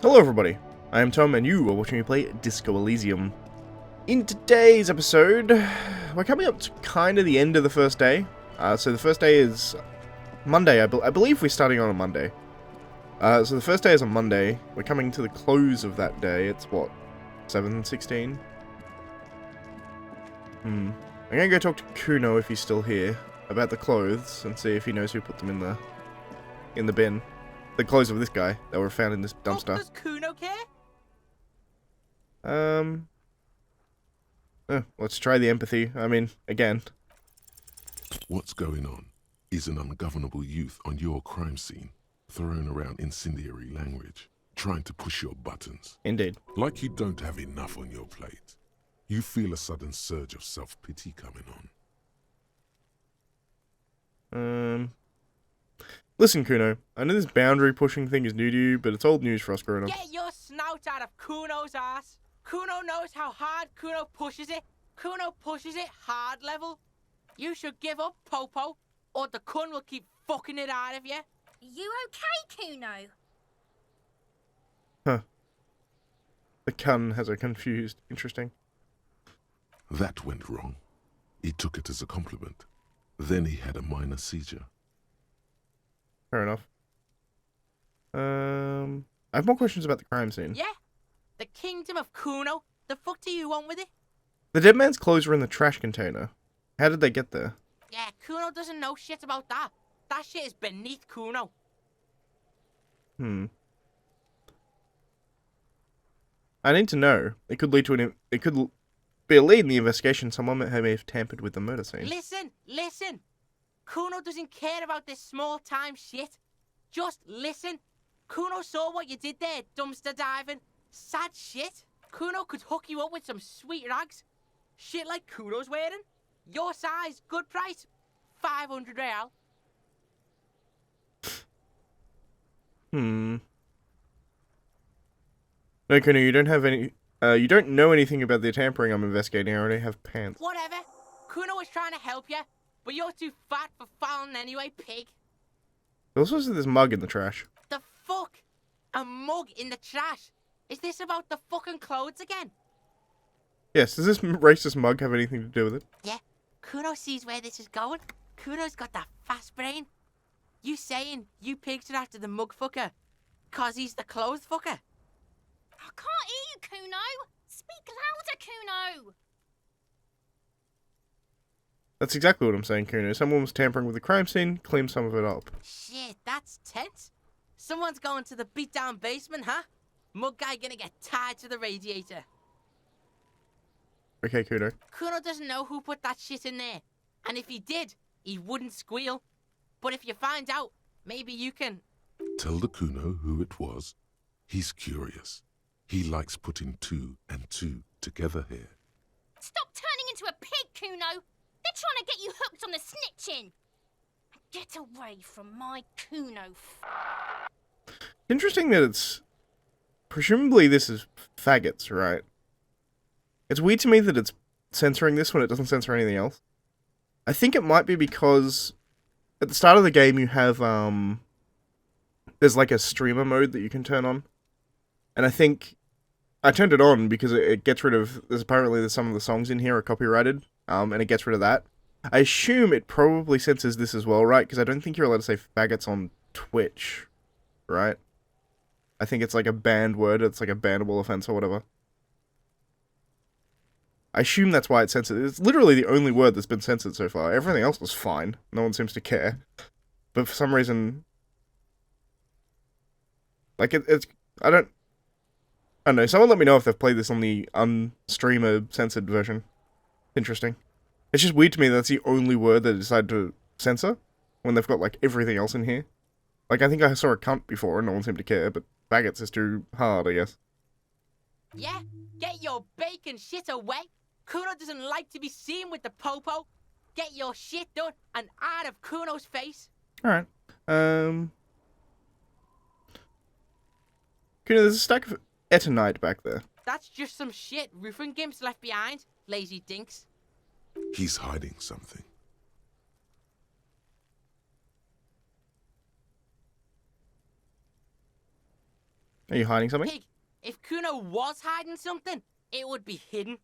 Hello everybody, I am Tom and you are watching me play Disco Elysium. In today's episode, we're coming up to kind of the end of the first day. So the first day is Monday, I believe we're starting on a Monday. So the first day is on Monday, we're coming to the close of that day, it's what, 7:16? I'm gonna go talk to Kuno if he's still here, about the clothes, and see if he knows who put them in the bin. The clothes of this guy that were found in this dumpster. Does Kuno care? Let's try the empathy. I mean, again. What's going on is an ungovernable youth on your crime scene, throwing around incendiary language, trying to push your buttons. Indeed. Like you don't have enough on your plate. You feel a sudden surge of self-pity coming on. Listen, Kuno, I know this boundary pushing thing is new to you, but it's old news for us grown ups. Get your snout out of Kuno's ass. Kuno knows how hard Kuno pushes it. Kuno pushes it hard level. You should give up, Popo, or the Kun will keep fucking it out of you. You okay, Kuno? Huh. The Kun has her confused. Interesting. That went wrong. He took it as a compliment. Then he had a minor seizure. Fair enough. I have more questions about the crime scene. Yeah? The kingdom of Kuno? The fuck do you want with it? The dead man's clothes were in the trash container. How did they get there? Yeah, Kuno doesn't know shit about that. That shit is beneath Kuno. I need to know. It could lead to it could be a lead in the investigation. Someone may have tampered with the murder scene. Listen. Kuno doesn't care about this small-time shit. Just listen. Kuno saw what you did there, dumpster diving. Sad shit. Kuno could hook you up with some sweet rags. Shit like Kuno's wearing. Your size, good price. 500 real. No, Kuno, you don't have any. You don't know anything about the tampering I'm investigating. I already have pants. Whatever. Kuno was trying to help you, but you're too fat for fouling anyway, pig. There's also this mug in the trash. The fuck? A mug in the trash? Is this about the fucking clothes again? Yes, does this racist mug have anything to do with it? Yeah, Kuno sees where this is going. Kuno's got that fast brain. You saying you picked it after the mug fucker? Cause he's the clothes fucker? I can't hear you, Kuno. Speak louder, Kuno. That's exactly what I'm saying, Kuno. Someone was tampering with the crime scene, cleaned some of it up. Shit, that's tense. Someone's going to the beat-down basement, huh? Mug guy gonna get tied to the radiator. Okay, Kuno. Kuno doesn't know who put that shit in there. And if he did, he wouldn't squeal. But if you find out, maybe you can... Tell the Kuno who it was. He's curious. He likes putting two and two together here. Stop turning into a pig, Kuno. They're trying to get you hooked on the snitching. Get away from my Kuno. Interesting that it's... Presumably this is faggots, right? It's weird to me that it's censoring this when it doesn't censor anything else. I think it might be because at the start of the game you have, there's like a streamer mode that you can turn on. And I think I turned it on because it gets rid of, there's some of the songs in here are copyrighted, and it gets rid of that. I assume it probably censors this as well, right? Because I don't think you're allowed to say faggots on Twitch, right? I think it's like a banned word, it's like a bannable offense or whatever. I assume that's why it's censored. It's literally the only word that's been censored so far. Everything else was fine. No one seems to care. But for some reason... Like, I don't know. Someone let me know if they've played this on the unstreamer censored version. Interesting. It's just weird to me that that's the only word they decided to censor when they've got, like, everything else in here. Like, I think I saw a cunt before and no one seemed to care, but faggots is too hard, I guess. Yeah? Get your bacon shit away. Kuno doesn't like to be seen with the popo. Get your shit done and out of Kuno's face. Alright. Kuno, there's a stack of etonite back there. That's just some shit roofing gimps left behind. Lazy dinks. He's hiding something. Are you hiding something? Pig, if Kuno was hiding something, it would be hidden.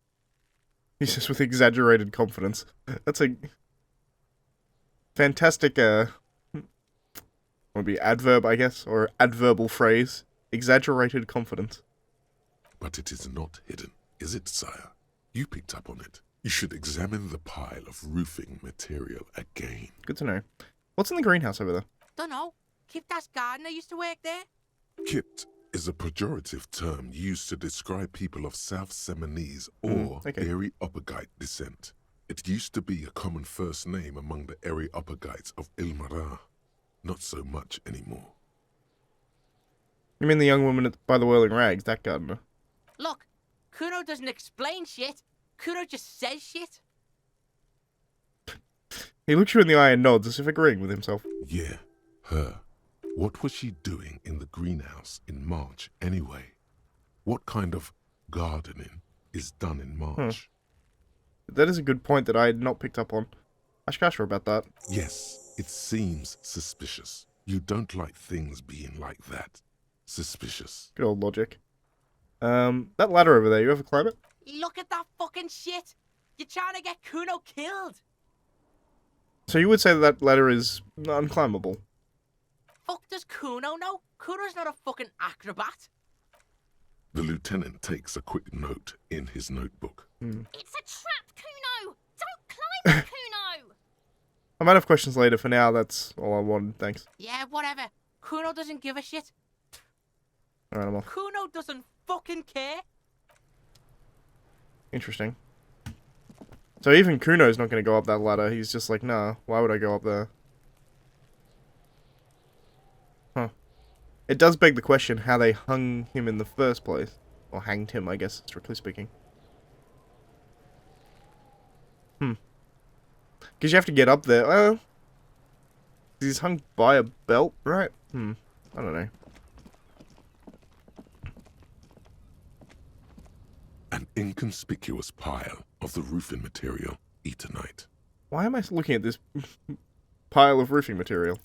He says with exaggerated confidence. That's a fantastic, would be adverb, I guess, or adverbal phrase. Exaggerated confidence. But it is not hidden, is it, sire? You picked up on it. You should examine the pile of roofing material again. Good to know. What's in the greenhouse over there? Dunno. Kiptas gardener used to work there. Kipt is a pejorative term used to describe people of South Seminese or okay. Areopagite descent. It used to be a common first name among the Areopagites of Ilmara. Not so much anymore. You mean the young woman by the whirling rags, that gardener? Look, Kuno doesn't explain shit. Kuno just says shit. He looks you in the eye and nods as if agreeing with himself. Yeah, her. What was she doing in the greenhouse in March anyway? What kind of gardening is done in March? That is a good point that I had not picked up on. Ashkasha about that. Yes, it seems suspicious. You don't like things being like that. Suspicious. Good old logic. That ladder over there, you ever climb it? Look at that fucking shit. You're trying to get Kuno killed. So you would say that ladder is unclimbable? Fuck does Kuno know? Kuno's not a fucking acrobat. The lieutenant takes a quick note in his notebook. It's a trap, Kuno! Don't climb it, Kuno! I might have questions later. For now, that's all I wanted. Thanks. Yeah, whatever. Kuno doesn't give a shit. Alright, I'm off. Kuno doesn't fucking care. Interesting. So even Kuno's not going to go up that ladder. He's just like, nah, why would I go up there? Huh. It does beg the question how they hung him in the first place. Or hanged him, I guess, strictly speaking. Because you have to get up there. Well, he's hung by a belt, right? I don't know. An inconspicuous pile of the roofing material, Eternite. Why am I looking at this pile of roofing material?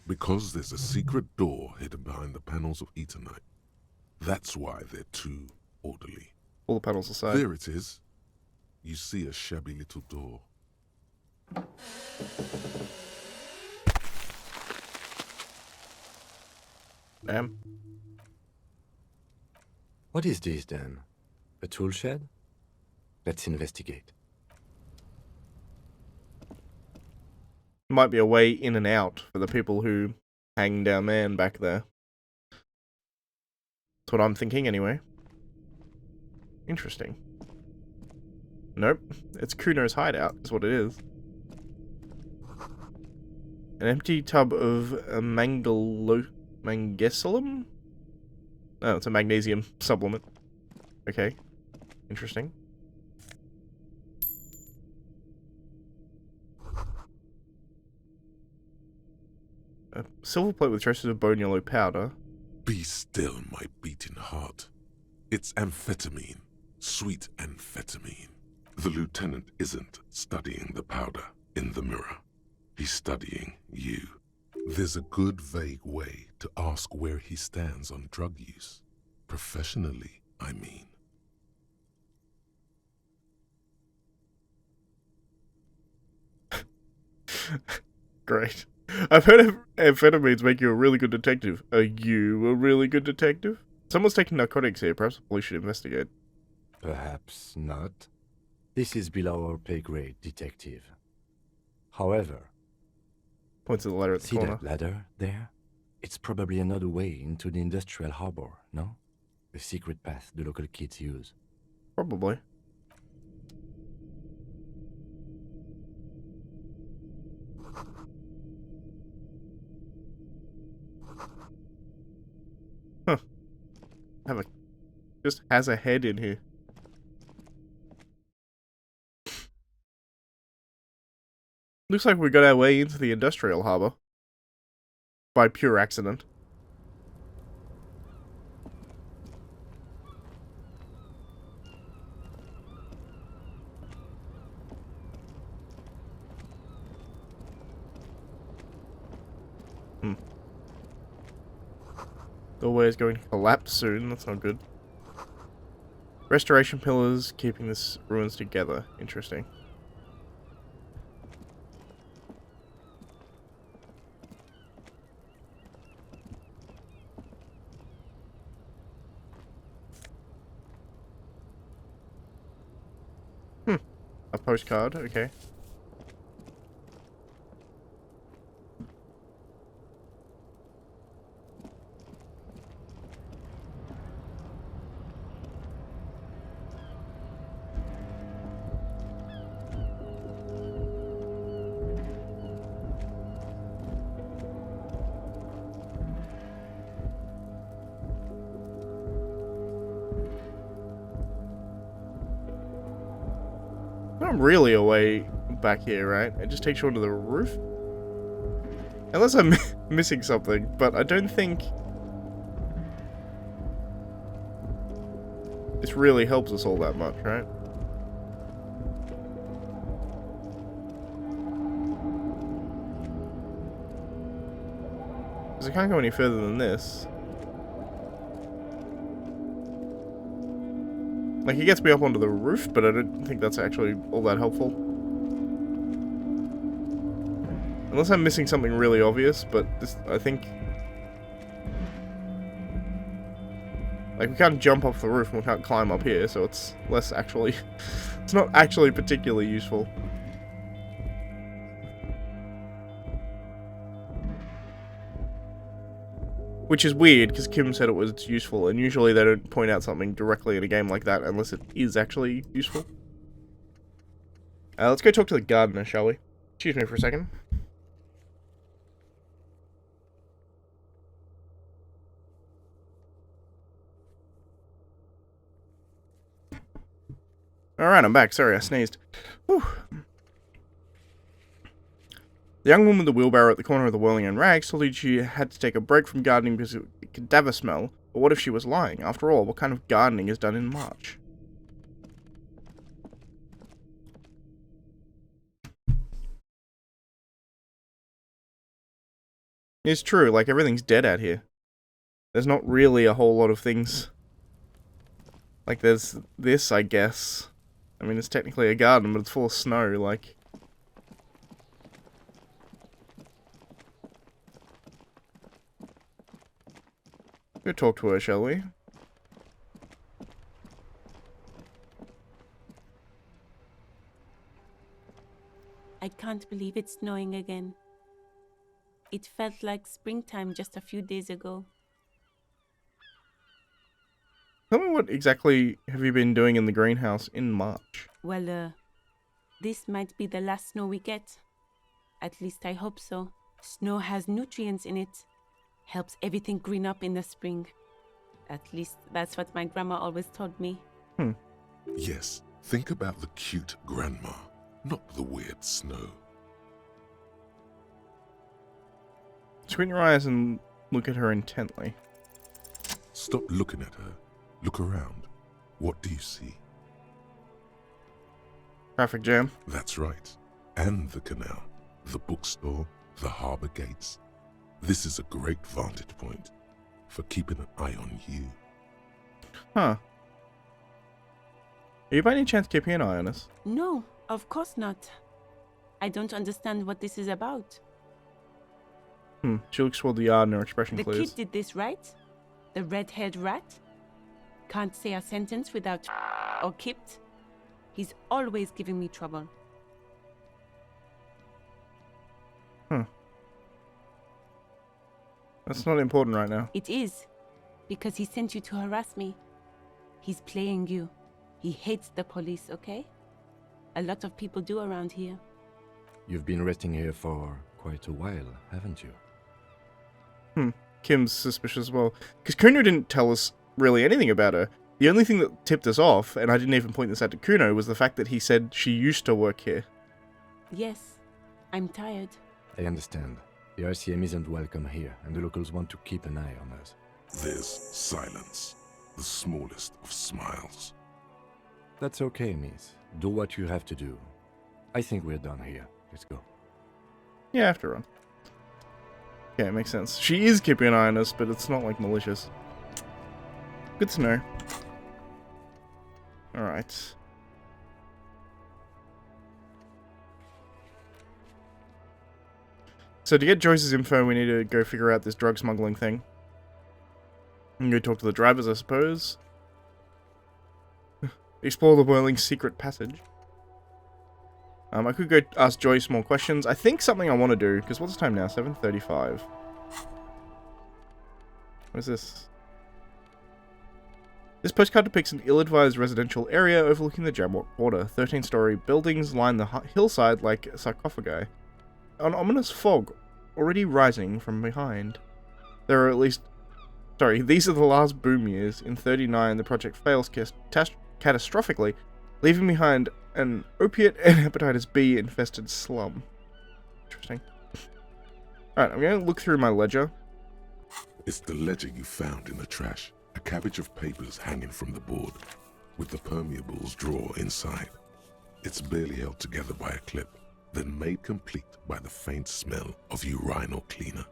Because there's a secret door hidden behind the panels of Eternite. That's why they're too orderly. All the panels aside. There it is. You see a shabby little door. Damn. What is this then? A tool shed? Let's investigate. Might be a way in and out for the people who hang down there and back there. That's what I'm thinking anyway. Interesting. Nope. It's Kuno's hideout, is what it is. An empty tub of mangesolum? Oh, it's a magnesium supplement. Okay. Interesting. A silver plate with traces of bone yellow powder. Be still, my beating heart. It's amphetamine. Sweet amphetamine. The lieutenant isn't studying the powder in the mirror. He's studying you. There's a good vague way to ask where he stands on drug use. Professionally, I mean. Great. I've heard amphetamines make you a really good detective. Are you a really good detective? Someone's taking narcotics here. Perhaps the police should investigate. Perhaps not. This is below our pay grade, detective. However, Points to the ladder at the see corner. that ladder there? It's probably another way into the industrial harbor, no? A secret path the local kids use. Probably. Huh. Just has a head in here. Looks like we got our way into the industrial harbor. By pure accident. Doorway is going to collapse soon. That's not good. Restoration pillars keeping this ruins together. Interesting. A postcard, okay. Not really a way back here, right? It just takes you onto the roof? Unless I'm missing something, but I don't think this really helps us all that much, right? Because I can't go any further than this. Like, he gets me up onto the roof, but I don't think that's actually all that helpful. Unless I'm missing something really obvious, but this, I think... Like, we can't jump off the roof and we can't climb up here, so it's less actually... It's not actually particularly useful. Which is weird, because Kim said it was useful, and usually they don't point out something directly in a game like that unless it is actually useful. Let's go talk to the gardener, shall we? Excuse me for a second. Alright, I'm back. Sorry, I sneezed. Whew. The young woman with the wheelbarrow at the corner of the whirling and rags told you she had to take a break from gardening because of the cadaver smell. But what if she was lying? After all, what kind of gardening is done in March? It's true, like everything's dead out here. There's not really a whole lot of things. Like there's this, I guess. I mean, it's technically a garden, but it's full of snow, like... Go talk to her, shall we? I can't believe it's snowing again. It felt like springtime just a few days ago. Tell me what exactly have you been doing in the greenhouse in March? Well, this might be the last snow we get. At least I hope so. Snow has nutrients in it. Helps everything green up in the spring. At least that's what my grandma always told me. Yes, think about the cute grandma, not the weird snow. Squint your eyes and look at her intently. Stop looking at her. Look around. What do you see? Traffic jam. That's right. And the canal, the bookstore, the harbour gates. This is a great vantage point for keeping an eye on you. Huh. Are you by any chance keeping an eye on us? No, of course not. I don't understand what this is about. She looks toward the yard and her expression The clears. kid did this, right? The red-haired rat? Can't say a sentence without or kipped. He's always giving me trouble. That's not important right now. It is, because he sent you to harass me. He's playing you. He hates the police, okay? A lot of people do around here. You've been resting here for quite a while, haven't you? Kim's suspicious as well. Because Kuno didn't tell us really anything about her. The only thing that tipped us off, and I didn't even point this out to Kuno, was the fact that he said she used to work here. Yes, I'm tired. I understand. The RCM isn't welcome here, and the locals want to keep an eye on us. There's silence, the smallest of smiles. That's okay, miss. Do what you have to do. I think we're done here. Let's go. Yeah, I have to run. Yeah, it makes sense. She is keeping an eye on us, but it's not, like, malicious. Good to know. Alright. So to get Joyce's info, we need to go figure out this drug smuggling thing. And go talk to the drivers, I suppose. Explore the whirling secret passage. I could go ask Joyce more questions. I think something I want to do, because what's the time now? 7:35. What is this? This postcard depicts an ill-advised residential area overlooking the Jamrock Quarter. 13-story buildings line the hillside like sarcophagi. An ominous fog already rising from behind. There are at least... Sorry, these are the last boom years. In 39, the project fails catastrophically, leaving behind an opiate and hepatitis B infested slum. Interesting. Alright, I'm going to look through my ledger. It's the ledger you found in the trash. A cabbage of papers hanging from the board, with the permeables drawer inside. It's barely held together by a clip, then made complete by the faint smell of urinal cleaner.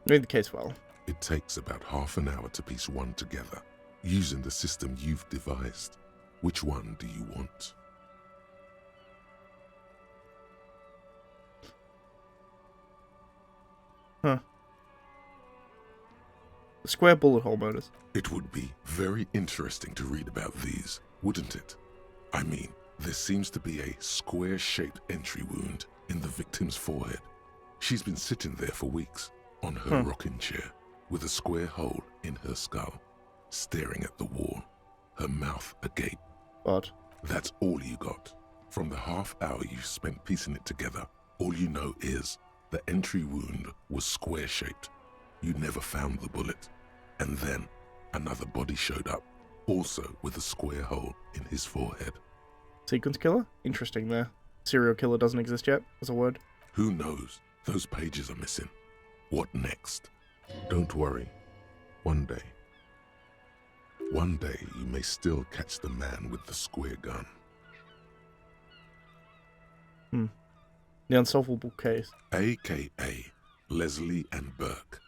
Read the case well. It takes about half an hour to piece one together, using the system you've devised. Which one do you want? Huh. The square bullet hole motors. It would be very interesting to read about these, wouldn't it? I mean, there seems to be a square-shaped entry wound in the victim's forehead. She's been sitting there for weeks, on her rocking chair, with a square hole in her skull, staring at the wall, her mouth agape. But That's all you got. From the half hour you spent piecing it together, all you know is the entry wound was square-shaped. You never found the bullet. And then another body showed up, also with a square hole in his forehead. sequence killer? Interesting there. Serial killer doesn't exist yet, as a word. Who knows? Those pages are missing. What next? Don't worry. One day you may still catch the man with the square gun. The unsolvable case. AKA Leslie and Burke.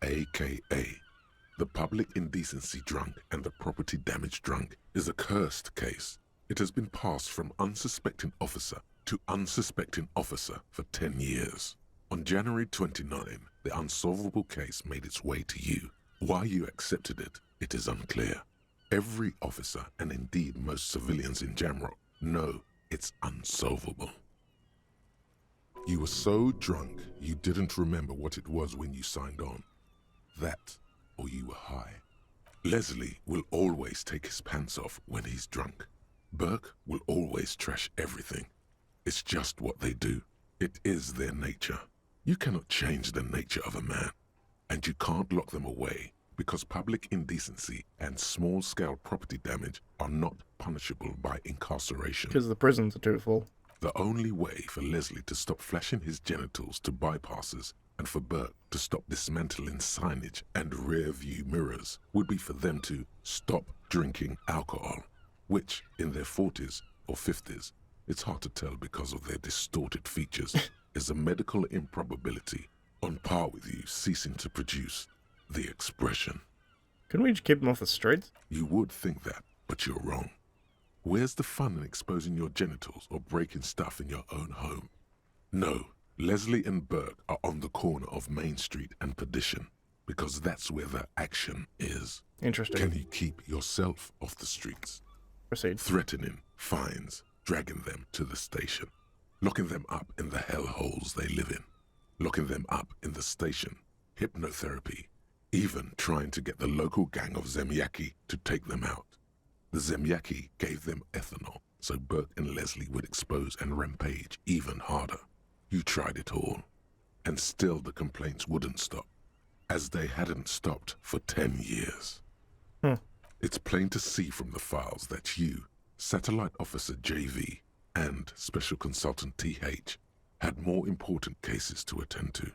AKA the public indecency drunk and the property damage drunk is a cursed case. It has been passed from unsuspecting officer to unsuspecting officer for 10 years. On January 29, the unsolvable case made its way to you. Why you accepted it, it is unclear. Every officer, and indeed most civilians in Jamrock, know it's unsolvable. You were so drunk you didn't remember what it was when you signed on. That, or you were high. Leslie will always take his pants off when he's drunk. Burke will always trash everything. It's just what they do. It is their nature. You cannot change the nature of a man, and you can't lock them away because public indecency and small-scale property damage are not punishable by incarceration. Because the prisons are too full. The only way for Leslie to stop flashing his genitals to bypassers and for Burke to stop dismantling signage and rear-view mirrors would be for them to stop drinking alcohol, which, in their 40s or 50s, it's hard to tell because of their distorted features, is a medical improbability on par with you ceasing to produce the expression. Couldn't we just keep them off the streets? You would think that, but you're wrong. Where's the fun in exposing your genitals or breaking stuff in your own home? No, Leslie and Burke are on the corner of Main Street and Perdition, because that's where the action is. Interesting. Can you keep yourself off the streets? Proceed. Threatening fines, dragging them to the station, locking them up in the hellholes they live in, locking them up in the station, hypnotherapy, even trying to get the local gang of Zemyaki to take them out. The Zemyaki gave them ethanol, so Burke and Leslie would expose and rampage even harder. You tried it all, and still the complaints wouldn't stop, as they hadn't stopped for 10 years. It's plain to see from the files that you, Satellite Officer JV, and Special Consultant TH had more important cases to attend to.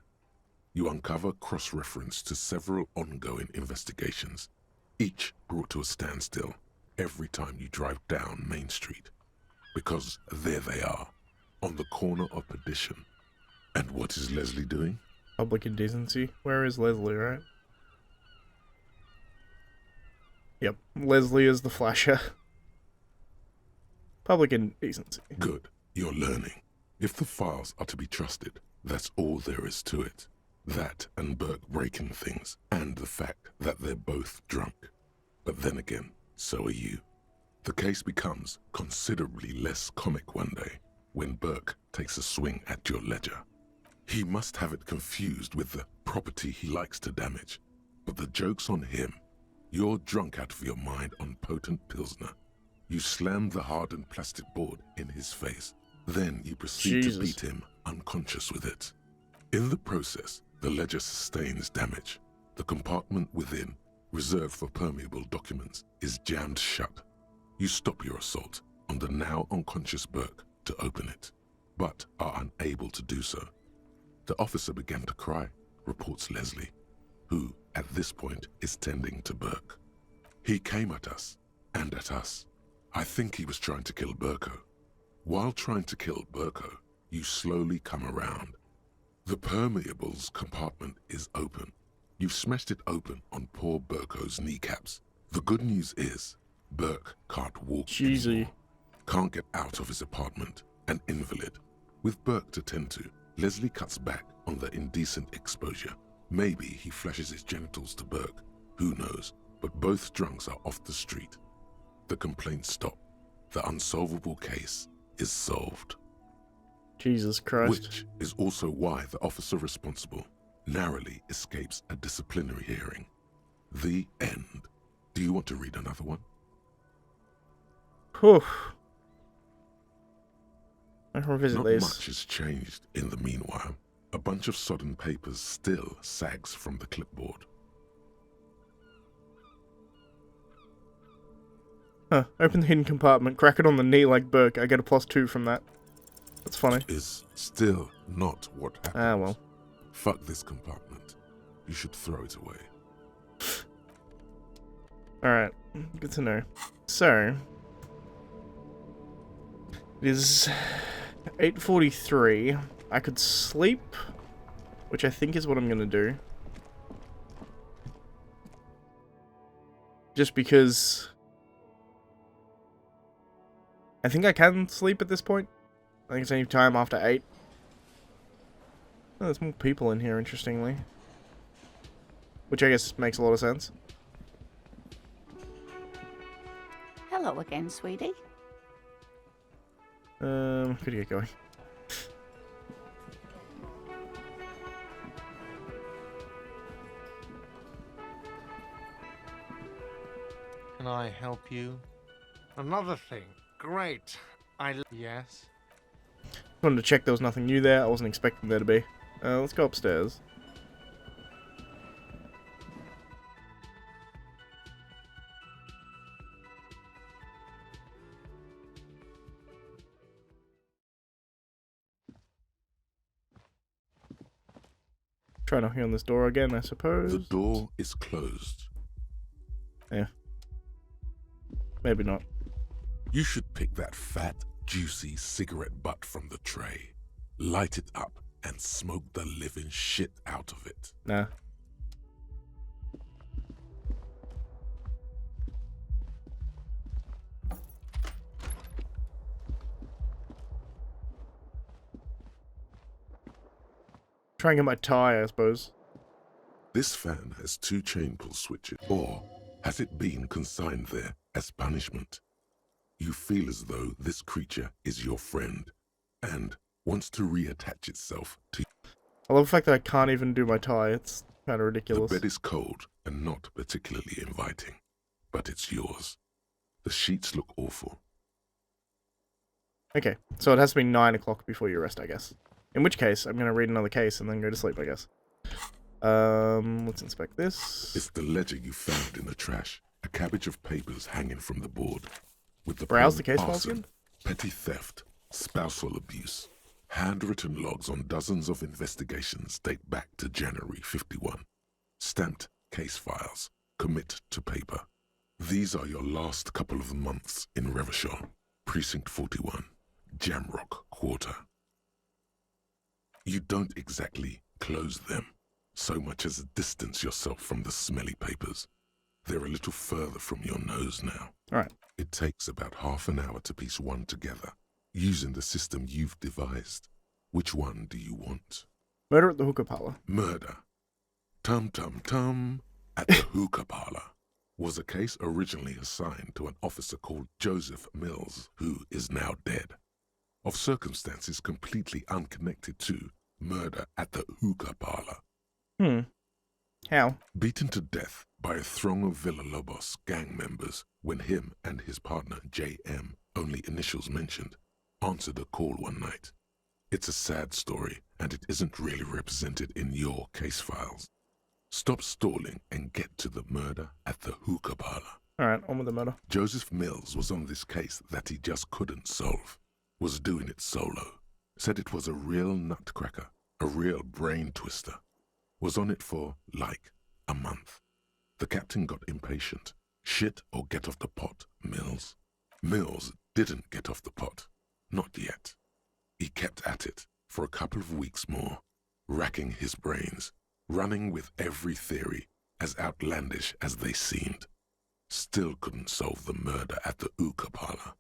You uncover cross-reference to several ongoing investigations, each brought to a standstill every time you drive down Main Street, because there they are, on the corner of Perdition. And what is Leslie doing? Public indecency. Where is Leslie, right? Yep, Leslie is the flasher. Public indecency. Good. You're learning. If the files are to be trusted, that's all there is to it. That and Burke breaking things, and the fact that they're both drunk. But then again, so are you. The case becomes considerably less comic one day when Burke takes a swing at your ledger. He must have it confused with the property he likes to damage. But the joke's on him. You're drunk out of your mind on potent Pilsner. You slam the hardened plastic board in his face. Then you proceed to beat him unconscious with it. In the process, the ledger sustains damage. The compartment within, reserved for permeable documents, is jammed shut. You stop your assault on the now unconscious Burke to open it, but are unable to do so. The officer began to cry, reports Leslie, who, at this point, is tending to Burke. He came at us, and at us. I think he was trying to kill Burko. While trying to kill Burko, you slowly come around. The permeables compartment is open. You've smashed it open on poor Burko's kneecaps. The good news is, Burke can't walk anymore. Can't get out of his apartment, an invalid. With Burke to tend to, Leslie cuts back on the indecent exposure. Maybe he flashes his genitals to Burke, who knows, but both drunks are off the street. The complaints stop. The unsolvable case is solved. Jesus Christ. Which is also why the officer responsible narrowly escapes a disciplinary hearing. The end. Do you want to read another one? Whew. I can revisit Not these. much has changed in the meanwhile. A bunch of sodden papers still sags from the clipboard. Huh. Open the hidden compartment, crack it on the knee like Burke. I get a +2 from that. That's funny. Is still not what happened. Ah, well. Fuck this compartment. You should throw it away. Alright. Good to know. So. It is 8:43. I could sleep, which I think is what I'm gonna do. Just because I think I can sleep at this point. I think it's any time after 8. Oh, there's more people in here, interestingly. Which I guess makes a lot of sense. Hello again, sweetie. Could you get going? Can I help you? Another thing. Great. Yes? Wanted to check there was nothing new there. I wasn't expecting there to be. Let's go upstairs. Try knocking on this door again, I suppose. The door is closed. Yeah. Maybe not. You should pick that fat, juicy cigarette butt from the tray, light it up, and smoke the living shit out of it. Nah. Try and get my tie, I suppose. This fan has 2 chain pull switches, or has it been consigned there as punishment? You feel as though this creature is your friend, and wants to reattach itself to you. I love the fact that I can't even do my tie. It's kind of ridiculous. The bed is cold and not particularly inviting, but it's yours. The sheets look awful. Okay, so it has to be 9 o'clock before you rest, I guess. In which case, I'm going to read another case and then go to sleep, I guess. Let's inspect this. It's the ledger you found in the trash. A cabbage of papers hanging from the board. With the Browse the poem case files arson, again? petty theft, spousal abuse. Handwritten logs on dozens of investigations date back to January 51. Stamped case files. Commit to paper. These are your last couple of months in Revachol, Precinct 41, Jamrock Quarter. You don't exactly Close them. So much as distance yourself from the smelly papers. They're a little further from your nose now. Alright. It takes about half an hour to piece one together, using the system you've devised. Which one do you want? Murder at the hookah parlor. Murder. Tum tum tum at the hookah parlor was a case originally assigned to an officer called Joseph Mills, who is now dead, of circumstances completely unconnected to murder at the hookah parlor. How? Beaten to death by a throng of Villalobos gang members when him and his partner J.M., only initials mentioned, answered a call one night. It's a sad story, and it isn't really represented in your case files. Stop stalling and get to the murder at the hookah parlor. Alright, on with the murder. Joseph Mills was on this case that he just couldn't solve. Was doing it solo. Said it was a real nutcracker, a real brain twister. Was on it for, like, a month. The captain got impatient. Shit or get off the pot, Mills. Mills didn't get off the pot. Not yet. He kept at it for a couple of weeks more, racking his brains, running with every theory, as outlandish as they seemed. Still couldn't solve the murder at the hookah parlor.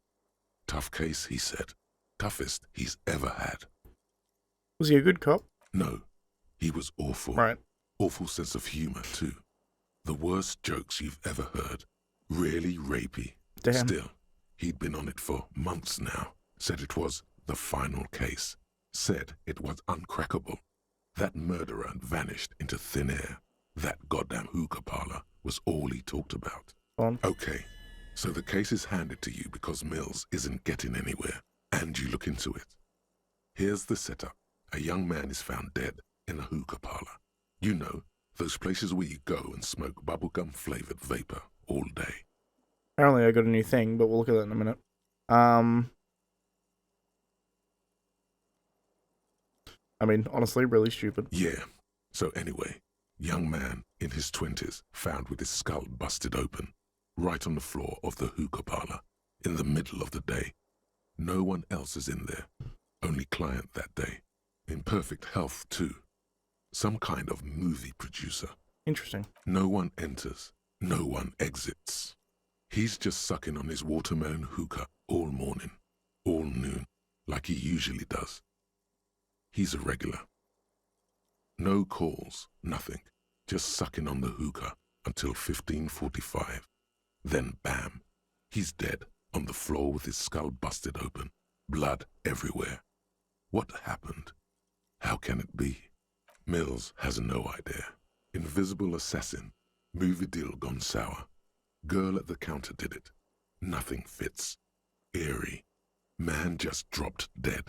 Tough case, he said. Toughest he's ever had. Was he a good cop? No, he was awful. Right. Awful sense of humor, too. The worst jokes you've ever heard. Really rapey. Damn. Still, he'd been on it for months now. Said it was the final case. Said it was uncrackable. That murderer vanished into thin air. That goddamn hookah parlor was all he talked about. On. Okay, so the case is handed to you because Mills isn't getting anywhere, and you look into it. Here's the setup. A young man is found dead in a hookah parlor. You know, those places where you go and smoke bubblegum-flavored vapor all day. Apparently I got a new thing, but we'll look at that in a minute. I mean, honestly, really stupid. Yeah. So anyway, young man in his 20s found with his skull busted open, right on the floor of the hookah parlor, in the middle of the day. No one else is in there. Only client that day. In perfect health, too. Some kind of movie producer. Interesting. No one enters. No one exits. He's just sucking on his watermelon hookah all morning, all noon, like he usually does. He's a regular. No calls, nothing. Just sucking on the hookah until 15:45. Then bam, he's dead on the floor with his skull busted open, blood everywhere. What happened? How can it be? Mills has no idea. Invisible assassin, movie deal gone sour. Girl at the counter did it. Nothing fits. Eerie. Man just dropped dead.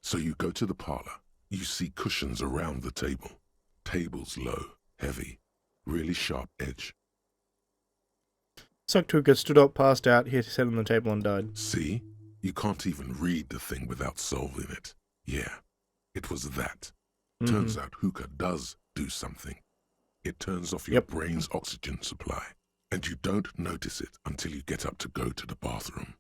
So you go to the parlor. You see cushions around the table. Tables low, heavy, really sharp edge. Sucktuka stood up, passed out, hit his head on the table and died. See? You can't even read the thing without solving it. Yeah, it was that. Turns out hookah does do something. It turns off your brain's oxygen supply, and you don't notice it until you get up to go to the bathroom.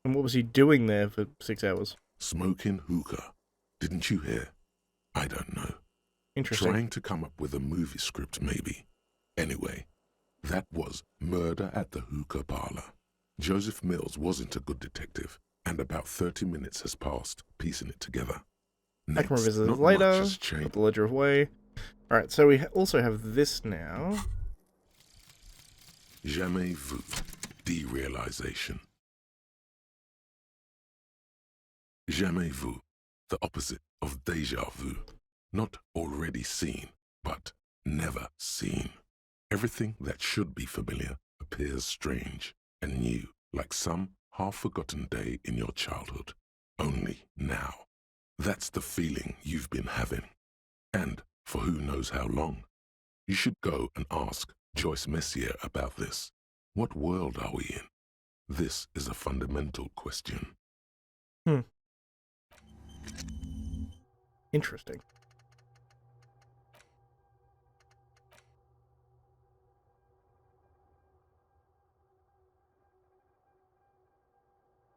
And what was he doing there for 6 hours? Smoking hookah. Didn't you hear? I don't know. Interesting. Trying to come up with a movie script, maybe. Anyway, that was Murder at the Hookah Parlor. Joseph Mills wasn't a good detective, and about 30 minutes has passed piecing it together. I can revisit not it later. much has Got changed. the ledger away. Alright, so we also have this now. Jamais vu. Derealization. Jamais vu. The opposite of déjà vu. Not already seen, but never seen. Everything that should be familiar appears strange and new, like some half-forgotten day in your childhood. Only now. That's the feeling you've been having. And for who knows how long. You should go and ask Joyce Messier about this. What world are we in? This is a fundamental question. Interesting.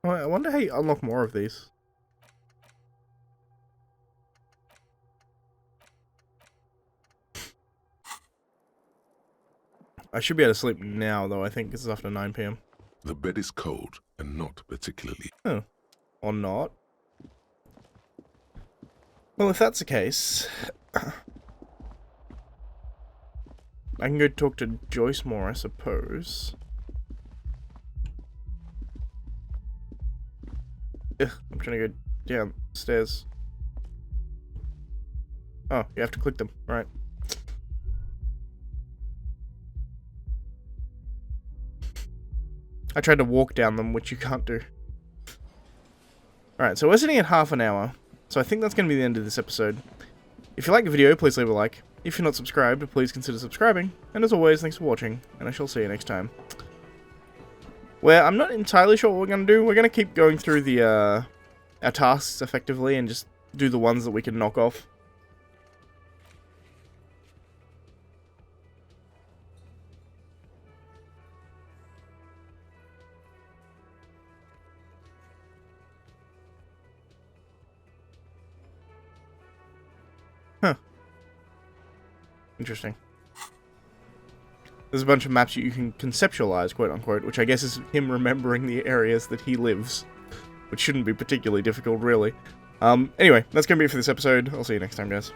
Oh, I wonder how you unlock more of these. I should be able to sleep now, though, I think, 'cause it's after 9 PM. The bed is cold and not particularly. Oh. Or not. Well, if that's the case... I can go talk to Joyce more, I suppose. Ugh, I'm trying to go downstairs. Oh, you have to click them, right. I tried to walk down them, which you can't do. Alright, so we're sitting at half an hour, so I think that's going to be the end of this episode. If you like the video, please leave a like. If you're not subscribed, please consider subscribing. And as always, thanks for watching, and I shall see you next time. Where I'm not entirely sure what we're going to do. We're going to keep going through the our tasks effectively and just do the ones that we can knock off. Huh. Interesting. There's a bunch of maps you can conceptualize, quote unquote, which I guess is him remembering the areas that he lives. Which shouldn't be particularly difficult, really. Anyway, that's going to be it for this episode. I'll see you next time, guys.